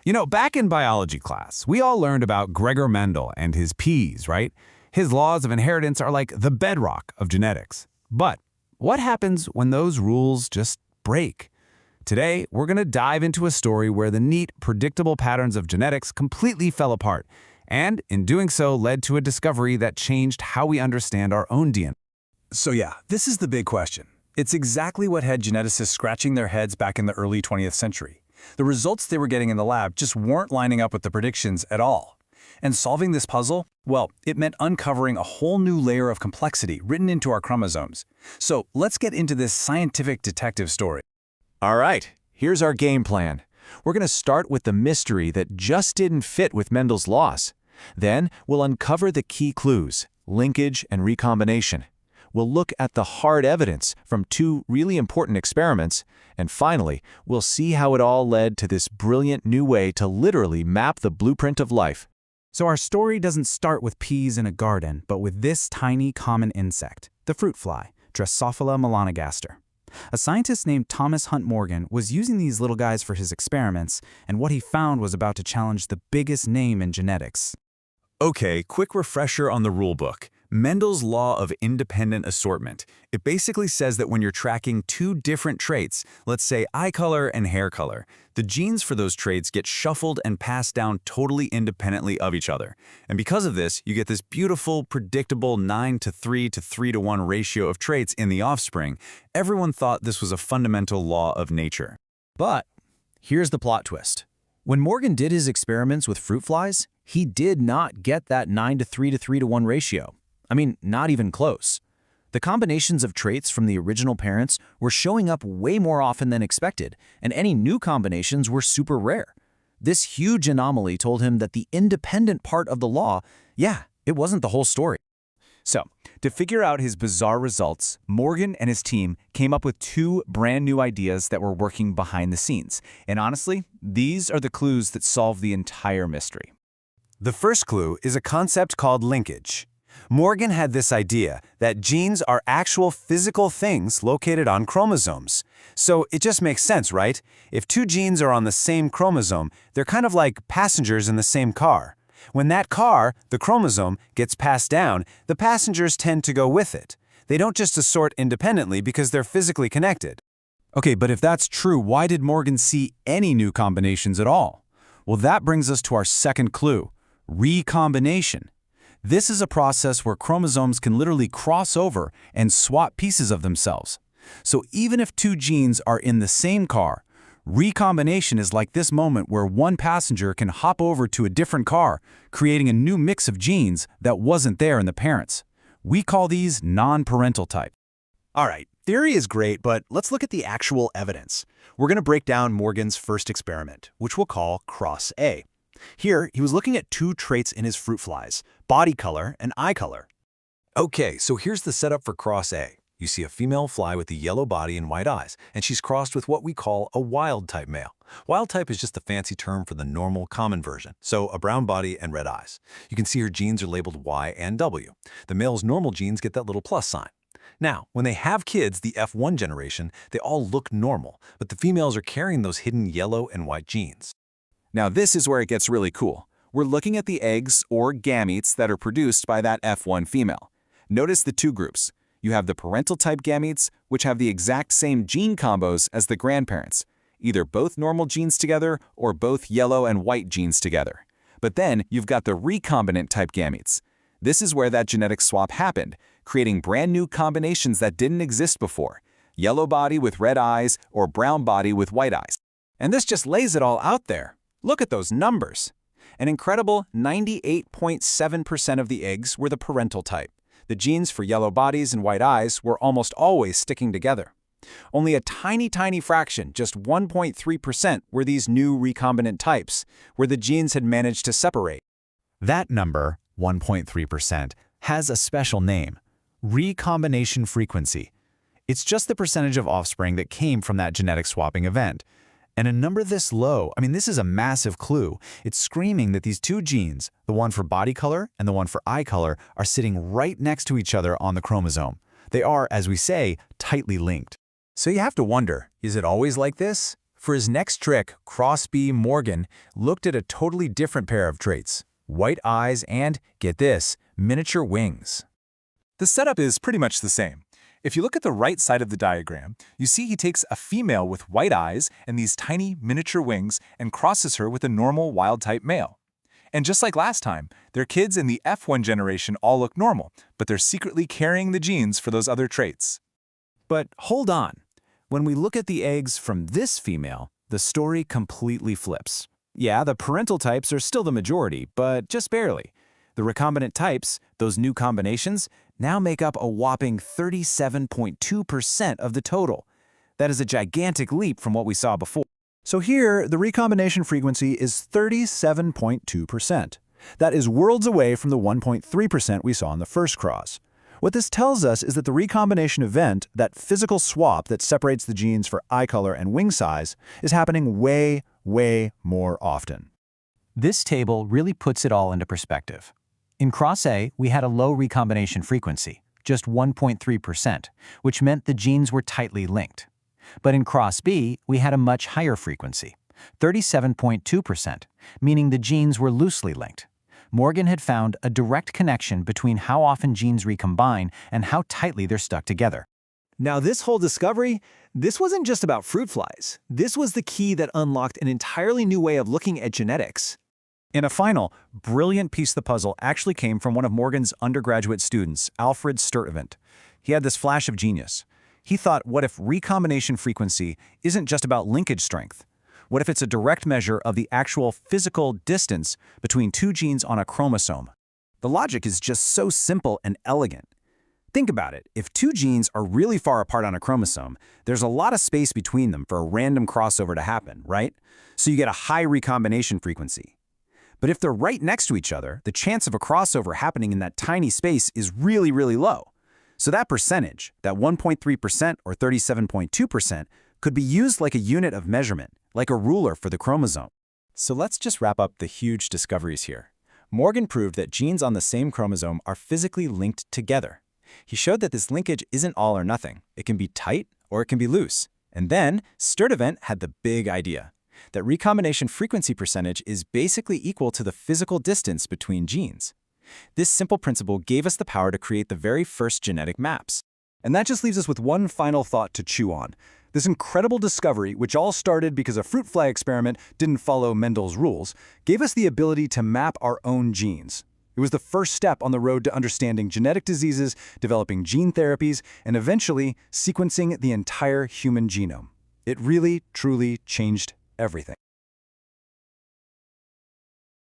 You know, back in biology class, we all learned about Gregor Mendel and his P's, right? His laws of inheritance are like the bedrock of genetics. But what happens when those rules just break? Today, we're going to dive into a story where the neat, predictable patterns of genetics completely fell apart, and in doing so led to a discovery that changed how we understand our own DNA. So yeah, this is the big question. It's exactly what had geneticists scratching their heads back in the early 20th century. The results they were getting in the lab just weren't lining up with the predictions at all. And solving this puzzle, well, it meant uncovering a whole new layer of complexity written into our chromosomes. So let's get into this scientific detective story. All right, here's our game plan. We're going to start with the mystery that just didn't fit with Mendel's laws. Then we'll uncover the key clues, linkage and recombination. We'll look at the hard evidence from two really important experiments, and finally, we'll see how it all led to this brilliant new way to literally map the blueprint of life. So our story doesn't start with peas in a garden, but with this tiny common insect, the fruit fly, Drosophila melanogaster. A scientist named Thomas Hunt Morgan was using these little guys for his experiments, and what he found was about to challenge the biggest name in genetics. Okay, quick refresher on the rulebook. Mendel's law of independent assortment. It basically says that when you're tracking two different traits, let's say eye color and hair color, the genes for those traits get shuffled and passed down totally independently of each other. And because of this, you get this beautiful, predictable 9:3 to 3:1 ratio of traits in the offspring. Everyone thought this was a fundamental law of nature. But here's the plot twist. When Morgan did his experiments with fruit flies, he did not get that 9:3 to 3:1 ratio. I mean, not even close. The combinations of traits from the original parents were showing up way more often than expected, and any new combinations were super rare. This huge anomaly told him that the independent part of the law, it wasn't the whole story. So, to figure out his bizarre results, Morgan and his team came up with two brand new ideas that were working behind the scenes. And honestly, these are the clues that solve the entire mystery. The first clue is a concept called linkage. Morgan had this idea that genes are actual physical things located on chromosomes. So it just makes sense, right? If two genes are on the same chromosome, they're kind of like passengers in the same car. When that car, the chromosome, gets passed down, the passengers tend to go with it. They don't just assort independently because they're physically connected. Okay, but if that's true, why did Morgan see any new combinations at all? Well, that brings us to our second clue, recombination. This is a process where chromosomes can literally cross over and swap pieces of themselves. So even if two genes are in the same car, recombination is like this moment where one passenger can hop over to a different car, creating a new mix of genes that wasn't there in the parents. We call these non-parental type. All right, theory is great, but let's look at the actual evidence. We're going to break down Morgan's first experiment, which we'll call Cross A. Here, he was looking at two traits in his fruit flies, body color and eye color. Okay, so here's the setup for Cross A. You see a female fly with a yellow body and white eyes, and she's crossed with what we call a wild-type male. Wild-type is just a fancy term for the normal, common version, so a brown body and red eyes. You can see her genes are labeled Y and W. The male's normal genes get that little plus sign. Now, when they have kids, the F1 generation, they all look normal, but the females are carrying those hidden yellow and white genes. Now this is where it gets really cool. We're looking at the eggs or gametes that are produced by that F1 female. Notice the two groups. You have the parental type gametes, which have the exact same gene combos as the grandparents, either both normal genes together or both yellow and white genes together. But then you've got the recombinant type gametes. This is where that genetic swap happened, creating brand new combinations that didn't exist before. Yellow body with red eyes or brown body with white eyes. And this just lays it all out there. Look at those numbers. An incredible 98.7% of the eggs were the parental type. The genes for yellow bodies and white eyes were almost always sticking together. Only a tiny fraction, just 1.3%, were these new recombinant types, where the genes had managed to separate. That number, 1.3%, has a special name, recombination frequency. It's just the percentage of offspring that came from that genetic swapping event. And a number this low, this is a massive clue. It's screaming that these two genes, the one for body color and the one for eye color, are sitting right next to each other on the chromosome. They are, as we say, tightly linked. So you have to wonder, is it always like this? For his next trick, Crosby Morgan looked at a totally different pair of traits: white eyes and, get this, miniature wings. The setup is pretty much the same. If you look at the right side of the diagram, you see he takes a female with white eyes and these tiny miniature wings and crosses her with a normal wild-type male. And just like last time, their kids in the F1 generation all look normal, but they're secretly carrying the genes for those other traits. But hold on. When we look at the eggs from this female, the story completely flips. Yeah, the parental types are still the majority, but just barely. The recombinant types, those new combinations, now make up a whopping 37.2% of the total. That is a gigantic leap from what we saw before. So here, the recombination frequency is 37.2%. That is worlds away from the 1.3% we saw in the first cross. What this tells us is that the recombination event, that physical swap that separates the genes for eye color and wing size, is happening way, way more often. This table really puts it all into perspective. In Cross A, we had a low recombination frequency, just 1.3%, which meant the genes were tightly linked. But in Cross B, we had a much higher frequency, 37.2%, meaning the genes were loosely linked. Morgan had found a direct connection between how often genes recombine and how tightly they're stuck together. Now this whole discovery, this wasn't just about fruit flies. This was the key that unlocked an entirely new way of looking at genetics. In a final, brilliant piece of the puzzle actually came from one of Morgan's undergraduate students, Alfred Sturtevant. He had this flash of genius. He thought, what if recombination frequency isn't just about linkage strength? What if it's a direct measure of the actual physical distance between two genes on a chromosome? The logic is just so simple and elegant. Think about it. If two genes are really far apart on a chromosome, there's a lot of space between them for a random crossover to happen, right? So you get a high recombination frequency. But if they're right next to each other, the chance of a crossover happening in that tiny space is really, really low. So that percentage, that 1.3% or 37.2%, could be used like a unit of measurement, like a ruler for the chromosome. So let's just wrap up the huge discoveries here. Morgan proved that genes on the same chromosome are physically linked together. He showed that this linkage isn't all or nothing. It can be tight or it can be loose. And then Sturtevant had the big idea that recombination frequency percentage is basically equal to the physical distance between genes. This simple principle gave us the power to create the very first genetic maps. And that just leaves us with one final thought to chew on. This incredible discovery, which all started because a fruit fly experiment didn't follow Mendel's rules, gave us the ability to map our own genes. It was the first step on the road to understanding genetic diseases, developing gene therapies, and eventually sequencing the entire human genome. It really, truly changed everything.